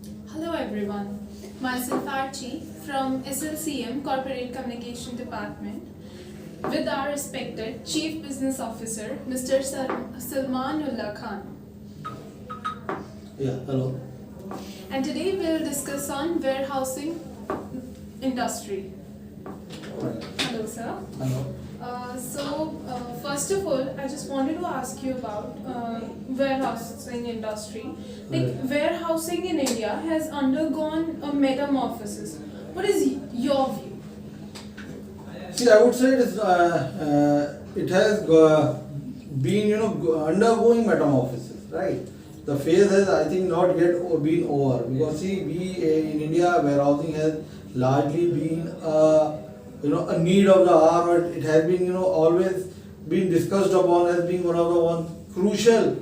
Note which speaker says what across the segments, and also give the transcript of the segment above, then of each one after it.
Speaker 1: Hello everyone, myself Archie from SLCM Corporate Communication Department with our respected Chief Business Officer Mr. Salman Ullah Khan.
Speaker 2: Yeah, hello.
Speaker 1: And today we'll discuss on warehousing industry.
Speaker 2: Right.
Speaker 1: Hello sir.
Speaker 2: Hello.
Speaker 1: First of all, I just wanted to ask you about warehousing industry. Like
Speaker 2: Right.
Speaker 1: warehousing in India has undergone a metamorphosis. What is your view?
Speaker 2: See, I would say it has been, undergoing metamorphosis, right? The phase has, I think, not yet been over because see, we in India, warehousing has largely been, a need of the hour. Or it has been, always been discussed upon as being one of the crucial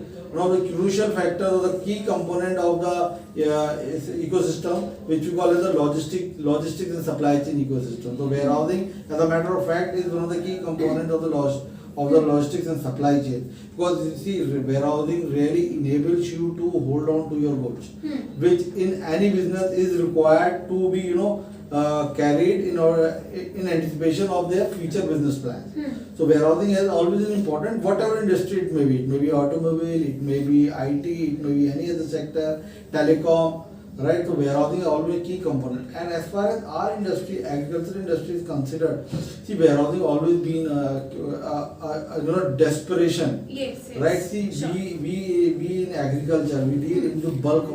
Speaker 2: factors or the key component of the ecosystem, which we call as the logistics and supply chain ecosystem. So warehousing, as a matter of fact, is one of the key components of the logistics and supply chain, because you see, warehousing really enables you to hold on to your goods, which in any business is required to be carried in anticipation of their future business plans. So warehousing has always been important, whatever industry it may be. It may be automobile, it may be IT, it may be any other sector, telecom, right? So warehousing is always a key component. And as far as our industry, agriculture industry is considered, see, warehousing always been desperation.
Speaker 1: Yes, yes.
Speaker 2: Right? See,
Speaker 1: sure.
Speaker 2: we in agriculture, we deal into bulk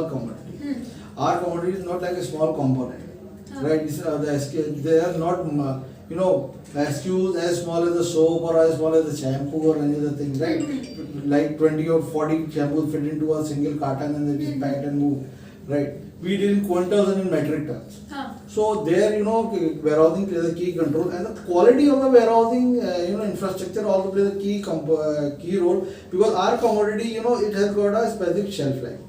Speaker 2: commodity. Our commodity is not like a small component. Right? They are not, SKUs as small as the soap or as small as the shampoo or any other thing, right? Like 20 or 40 shampoos fit into a single carton and it is packed and moved, right? We deal in quintals and in metric tons. So there, warehousing plays a key control, and the quality of the warehousing, infrastructure also plays a key role, because our commodity, it has got a specific shelf life.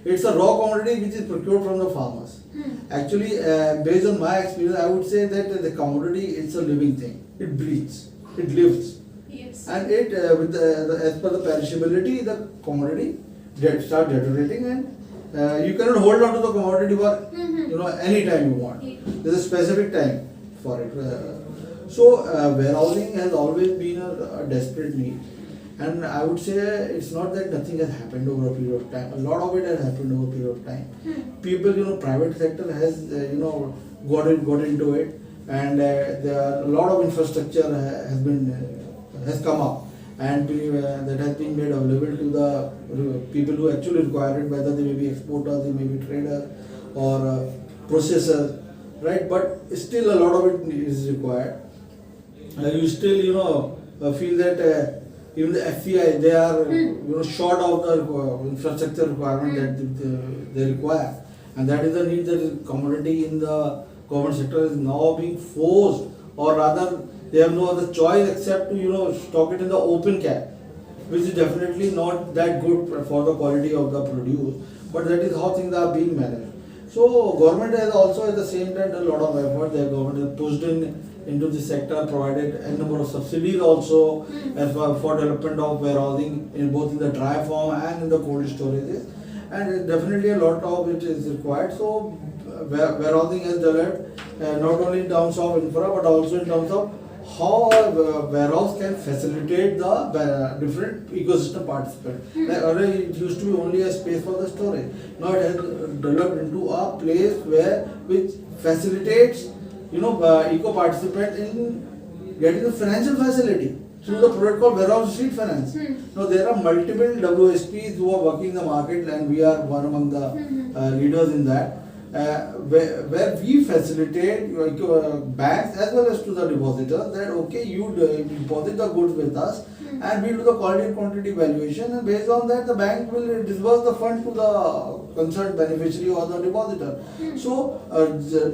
Speaker 2: It's a raw commodity which is procured from the farmers. Actually, based on my experience, I would say that the commodity, it's a living thing. It breathes, it lives,
Speaker 1: Yes.
Speaker 2: and it as per the perishability, the commodity start deteriorating, and you cannot hold on to the commodity for any time you want. There's a specific time for it. So warehousing has always been a desperate need. And I would say it's not that nothing has happened over a period of time. A lot of it has happened over a period of time. People, private sector has, got into it, and there are a lot of infrastructure has come up, and that has been made available to the people who actually require it, whether they may be exporters, they may be traders or processors, right? But still a lot of it is required. You still, feel that. Even the FCI, they are short of the infrastructure requirement that they require, and that is the need that the commodity in the government sector is now being forced, or rather they have no other choice except to stock it in the open cap, which is definitely not that good for the quality of the produce, but that is how things are being managed. So government has also at the same time done a lot of effort. The government has pushed into the sector, provided a number of subsidies also as for development of warehousing in both in the dry form and in the cold storages, and definitely a lot of it is required. So warehousing has developed not only in terms of infra but also in terms of how a warehouse can facilitate the different ecosystem participants. Like earlier it used to be only a space for the storage. Now it has developed into a place which facilitates eco participants in getting the financial facility through the product called warehouse street finance. Now there are multiple WSPs who are working in the market, and we are one among the leaders in that. Where we facilitate banks as well as to the depositors that okay, you deposit the goods with us and we do the quality and quantity valuation, and based on that the bank will disburse the fund to the concerned beneficiary or the depositor. So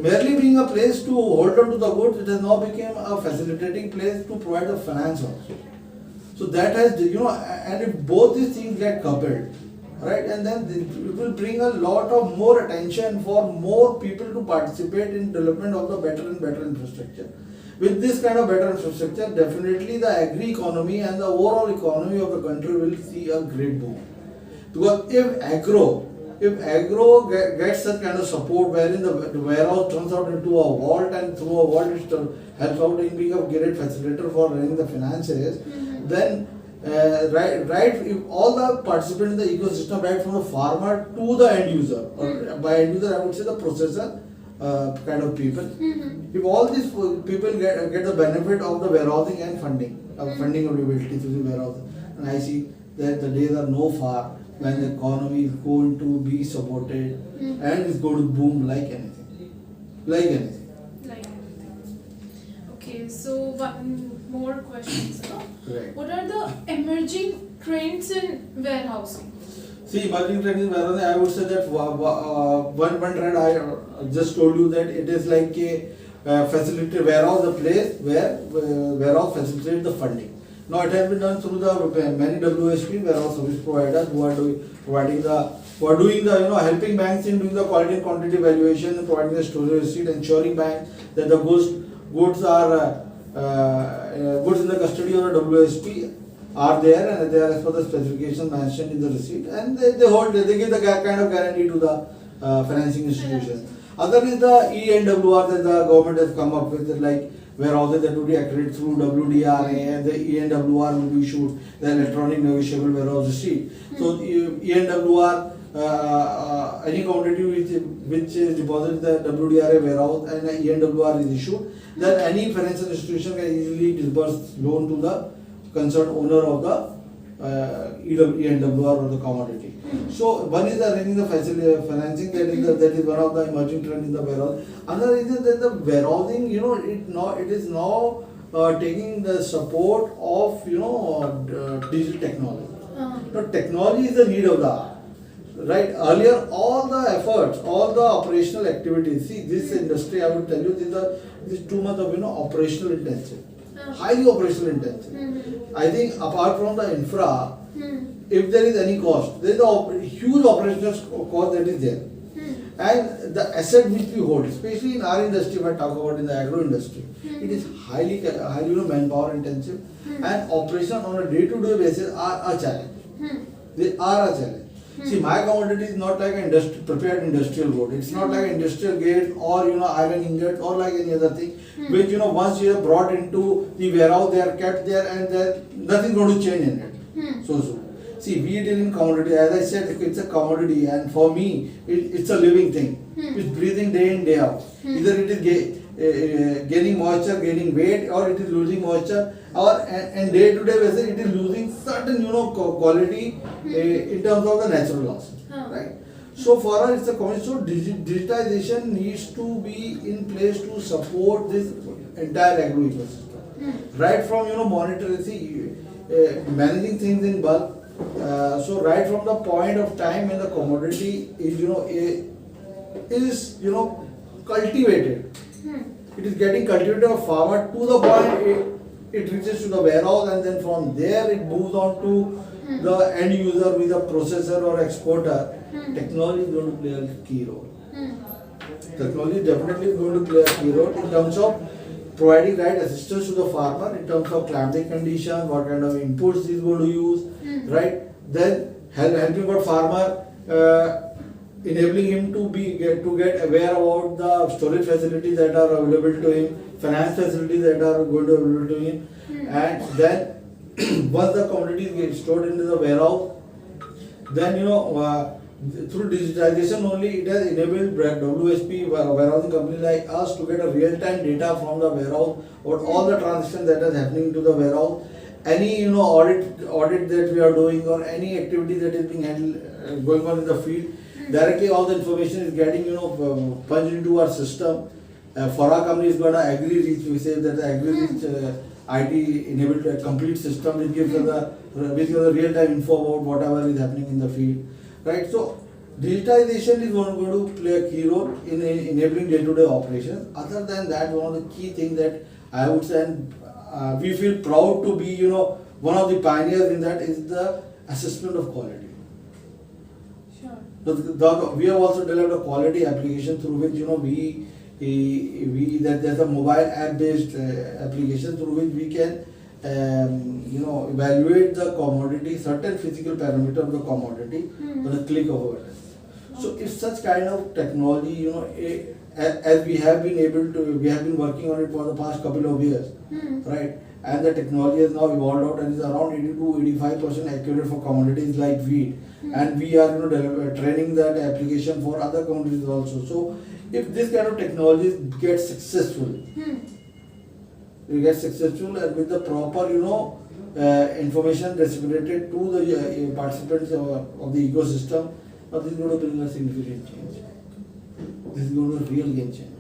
Speaker 2: merely being a place to hold on to the goods, it has now become a facilitating place to provide the finance also. So that has, and if both these things get coupled, right, and then it will bring a lot of more attention for more people to participate in development of the better and better infrastructure. With this kind of better infrastructure, definitely the agri economy and the overall economy of the country will see a great boom. Because if agro if agro gets such kind of support wherein the warehouse turns out into a vault, and through a vault it helps out in being a great facilitator for running the finances, then right, if all the participants in the ecosystem, right from the farmer to the end user, or by end user I would say the processor kind of people, if all these people get the benefit of the warehousing and funding availability through the warehousing, and I see that the days are no far when the economy is going to be supported and is going to boom like anything.
Speaker 1: Like anything. Okay, so one more question, sir.
Speaker 2: Right.
Speaker 1: What are the emerging trends in warehousing?
Speaker 2: See, emerging trend in warehousing, I would say that one trend I just told you, that it is like a facilitated warehouse, a place where warehouse facilitates the funding. Now it has been done through the many WSP, warehouse service providers, who are doing the helping banks in doing the quality and quantity evaluation, and providing the storage receipt, ensuring banks that the goods are goods in the custody of the WSP are there, and they are as per the specifications mentioned in the receipt, and they give the kind of guarantee to the financing institutions. Other is the ENWR that the government has come up with, like warehouses that will be accredited through WDRA, and the ENWR will be issued the electronic negotiable warehouse receipt. So ENWR, any commodity which is deposited in the WDRA warehouse and the ENWR is issued, then any financial institution can easily disburse loan to the concerned owner of the ENWR or the commodity. So one is arranging the financing, that is one of the emerging trends in the warehouse. Another is that the warehousing, it is now taking the support of digital technology. Now technology is the need of the hour. Right, earlier all the efforts, all the operational activities, see this industry, I would tell you, this is too much of operational intensive, highly operational intensive. I think apart from the infra, if there is any cost, there is a huge operational cost that is there. And the asset which we hold, especially in our industry, if I talk about in the agro industry, it is highly manpower intensive, and operation on a day-to-day basis are a challenge. They are a challenge. See, my commodity is not like an prepared industrial road. It's not like an industrial gate or iron ingot or like any other thing, which once you have brought into the warehouse, they are kept there and nothing going to change in it. So. See, we deal in commodity. As I said, it's a commodity, and for me, it's a living thing. It's breathing day in, day out. Either it is gaining moisture, gaining weight, or it is losing moisture, and day to day basis, it is losing certain quality in terms of the natural loss. Right. So for us, it's a commodity. So digitization needs to be in place to support this entire agro ecosystem. Right from monetary, managing things in bulk. So right from the point of time when the commodity is cultivated, it is getting cultivated by farmer to the point it reaches to the warehouse, and then from there it moves on to the end user with a processor or exporter. Technology is going to play a key role. Technology is definitely going to play a key role in terms of providing right assistance to the farmer in terms of climatic condition, what kind of inputs he is going to use, right? Then helping the farmer, enabling him to get aware about the storage facilities that are available to him, finance facilities that are going to be available to him, and then once the commodities get stored into the warehouse, then through digitization only, it has enabled WSP warehousing company like us to get a real-time data from the warehouse about all the transactions that are happening to the warehouse. Any audit that we are doing, or any activity that is being handled going on in the field, directly all the information is getting punched into our system. For our company is going to AgriReach. We say that the AgriReach IT enabled a complete system which gives us the real-time info about whatever is happening in the field. Right, so digitization is going to play a key role in enabling day-to-day operations. Other than that, one of the key things that I would say, and we feel proud to be, one of the pioneers in that, is the assessment of quality. Sure. We have also developed a quality application through which there's a mobile app-based application through which we can evaluate the commodity, certain physical parameter of the commodity on a click of a button. So if such kind of technology, as we have been working on it for the past couple of years, right? And the technology has now evolved out and is around 80 to 85% accurate for commodities like wheat. And we are training that application for other commodities also. So if this kind of technology gets successful, and with the proper information disseminated to the participants of the ecosystem, this is going to bring a significant change. This is going to be a real game changer.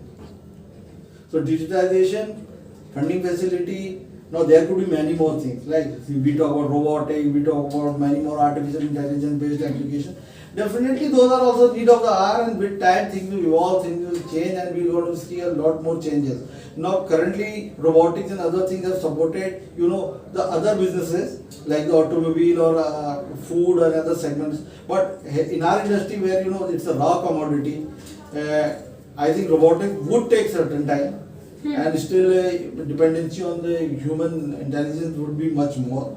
Speaker 2: So digitization, funding facility. Now there could be many more things, like we talk about robotics, we talk about many more artificial intelligence based applications. Definitely those are also need of the hour, and with time things will evolve, things will change, and we're going to see a lot more changes. Now currently robotics and other things have supported the other businesses like the automobile or food or other segments. But in our industry where it's a raw commodity, I think robotics would take certain time. And still dependency on the human intelligence would be much more,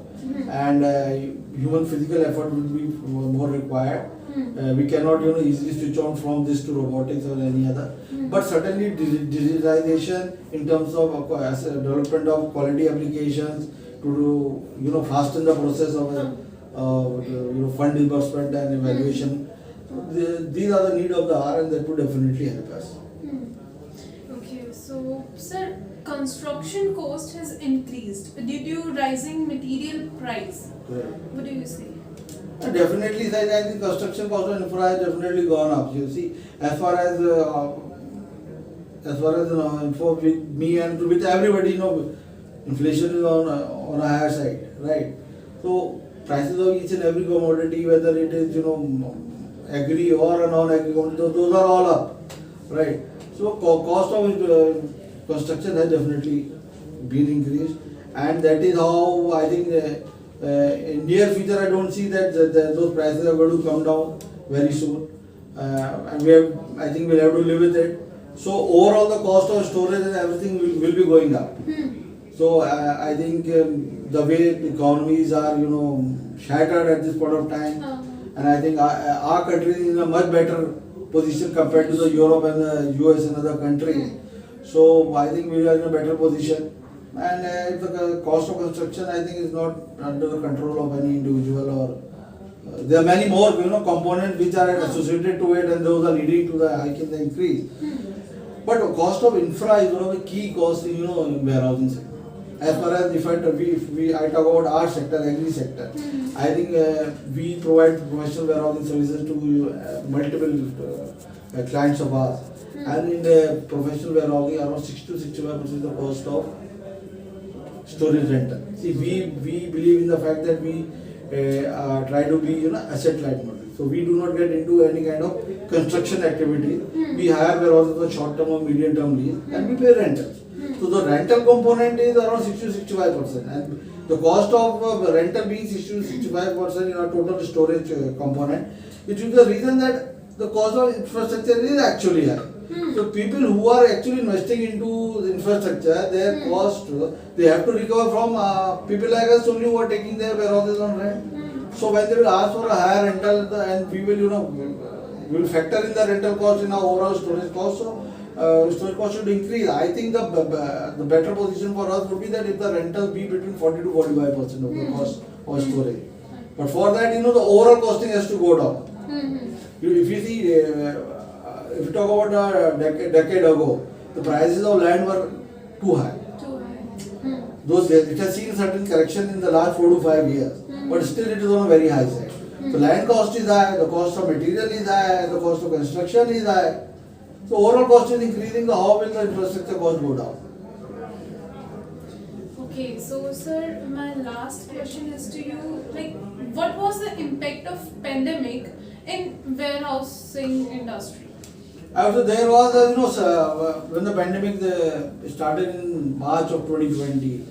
Speaker 2: and human physical effort would be more required. We cannot easily switch on from this to robotics or any other, but certainly digitalization in terms of development of quality applications to fasten the process of fund disbursement and evaluation. These are the need of the hour, and that would definitely help us.
Speaker 1: So, sir, construction cost has increased due to rising material price.
Speaker 2: Right.
Speaker 1: What do you say?
Speaker 2: Definitely, I think construction cost of infra has definitely gone up. You see, as far as for with me and with everybody, inflation is on a higher side, right? So prices of each and every commodity, whether it is agri or a non-agri commodity, those are all up, right? So cost of construction has definitely been increased, and that is how I think in near future I don't see that those prices are going to come down very soon, and I think we'll have to live with it. So overall the cost of storage and everything will be going up. So I think the way the economies are shattered at this point of time, and I think our country is in a much better position compared to the Europe and the US and other countries. So I think we are in a better position, and if the cost of construction I think is not under the control of any individual, or there are many more components which are associated to it, and those are leading to the hike in the increase. But the cost of infra is one of the key costs in warehousing sector. As far as I talk about our sector, agri sector, I think we provide professional warehousing services to multiple clients of ours. And in the professional warehousing, around 60 to 65% is the cost of storage rental. See, we believe in the fact that we try to be asset light model. So we do not get into any kind of construction activity. We hire warehouses for short term or medium term lease, and we pay rentals. So the rental component is around 60 to 65%, and the cost of rental being 60 to 65% in our total storage component, which is the reason that the cost of infrastructure is actually high. So people who are actually investing into the infrastructure, their cost they have to recover from people like us only who are taking their warehouses on rent. So when they will ask for a higher rental, and we will factor in the rental cost in our overall storage cost. So storage cost should increase. I think the better position for us would be that if the rental be between 40 to 45% of the cost of storage. But for that, the overall costing has to go down. If you see, if you talk about a decade ago, the prices of land were too high. It has seen certain correction in the last 4 to 5 years, but still it is on a very high side. So land cost is high, the cost of material is high, the cost of construction is high. So overall cost is increasing, how will the infrastructure cost go down?
Speaker 1: Okay, so sir, my last question is to you, what was the impact of pandemic in warehousing industry?
Speaker 2: After there was, when the pandemic started in March of 2020,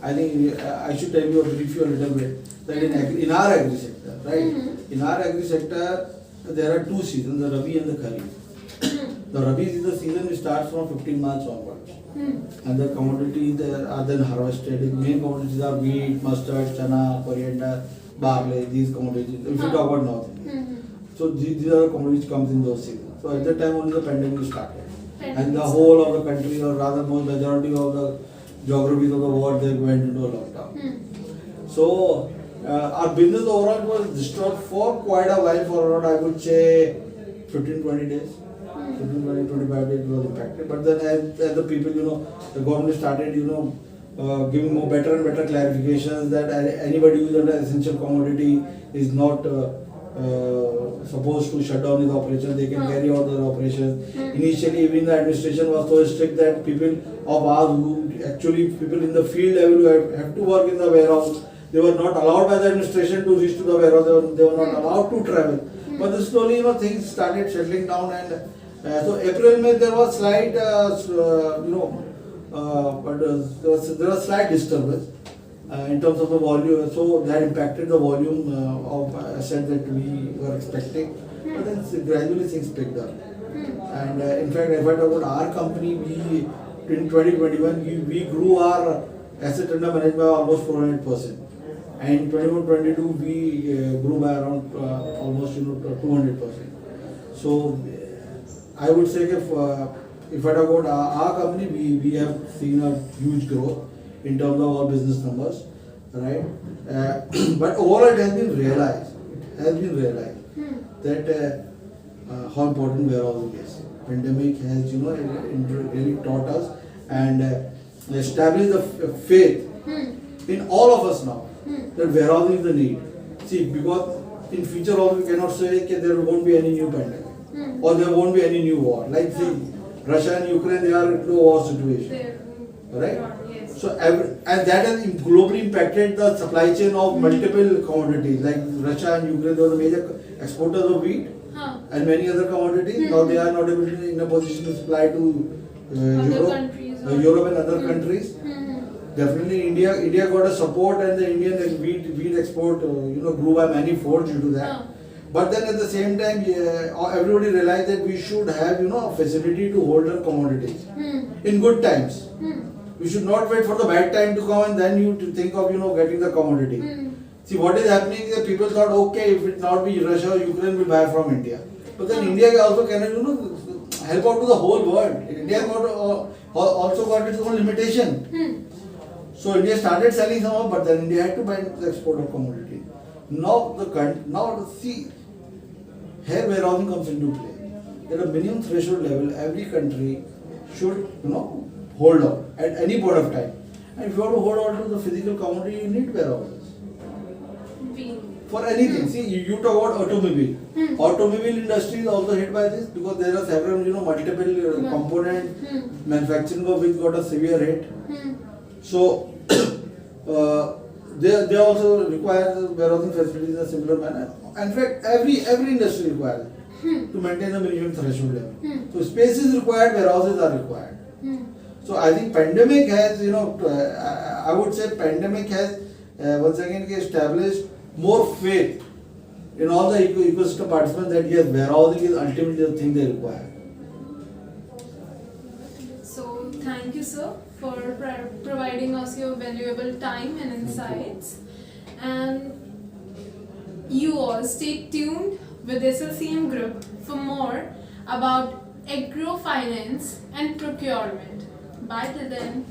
Speaker 2: I think I should tell you or brief you a little bit that in our agri sector, right? In our agri sector, there are two seasons, the Rabi and the Kharif. The Rabi is the season which starts from 15 March onwards, and the commodities are then harvested. The main commodities are wheat, mustard, chana, coriander, barley. These commodities. If you talk about North India. So these are the commodities which comes in those seasons. So at that time only the pandemic started. And the
Speaker 1: Pandemic
Speaker 2: whole of the country, or rather most majority of the geographies of the world, they went into a lockdown. So our business overall was destroyed for quite a while, for around, I would say, 15-20 days. 15-25 days was impacted. But then as the people, the government started, giving more better and better clarifications that anybody who is under essential commodity is not supposed to shut down his operation. They can carry out their operations. Initially, even the administration was so strict that people of ours who actually, people in the field level who have to work in the warehouse, they were not allowed by the administration to reach to the warehouse. They were not allowed to travel. But then slowly, things started settling down, and so April, May there was slight, there was slight disturbance in terms of the volume. So that impacted the volume of assets that we were expecting. But then gradually things picked up. And in fact, if I talk about our company, we in 2021 we grew our asset under management by almost 400%. And in 21-22 we grew by around almost 200%. So I would say if I talk about our company, we have seen a huge growth in terms of our business numbers, right? But overall it has been realized. That how important warehousing is. Pandemic has really taught us and established the faith in all of us now that warehousing is the need. See, because in future also we cannot say that there won't be any new pandemic or there won't be any new war. Like see, Russia and Ukraine, they are in a war situation, right?
Speaker 1: Yes.
Speaker 2: So and that has globally impacted the supply chain of multiple commodities. Like Russia and Ukraine, they were the major exporters of wheat and many other commodities. Now they are not able to in a position to supply to Europe and other countries. Definitely India got a support, and the Indian wheat export grew by many folds due to that. But then at the same time, everybody realized that we should have a facility to hold our commodities in good times. We should not wait for the bad time to come and then you to think of getting the commodity. See, what is happening is that people thought, okay, if it not be Russia or Ukraine, will buy from India. But then India also cannot help out to the whole world. India also got its own limitation. So India started selling some, but then India had to buy the export of commodity. Now see, here warehousing comes into play. At a minimum threshold level, every country should hold on at any point of time. And if you want to hold on to the physical commodity, you need warehouses. For anything. See, you talk about automobile. Automobile industry is also hit by this because there are several multiple component manufacturing of which got a severe hit. So they also require warehousing facilities in a similar manner. In fact, every industry requires it to maintain a minimum threshold level. So space is required, warehouses are required. So I think pandemic has, I would say pandemic has once again established more faith in all the ecosystem participants that yes, warehousing is ultimately the thing they require.
Speaker 1: So thank you, sir, for providing us your valuable time and insights. And you all stay tuned with SLCM Group for more about agro finance and procurement. Bye till then.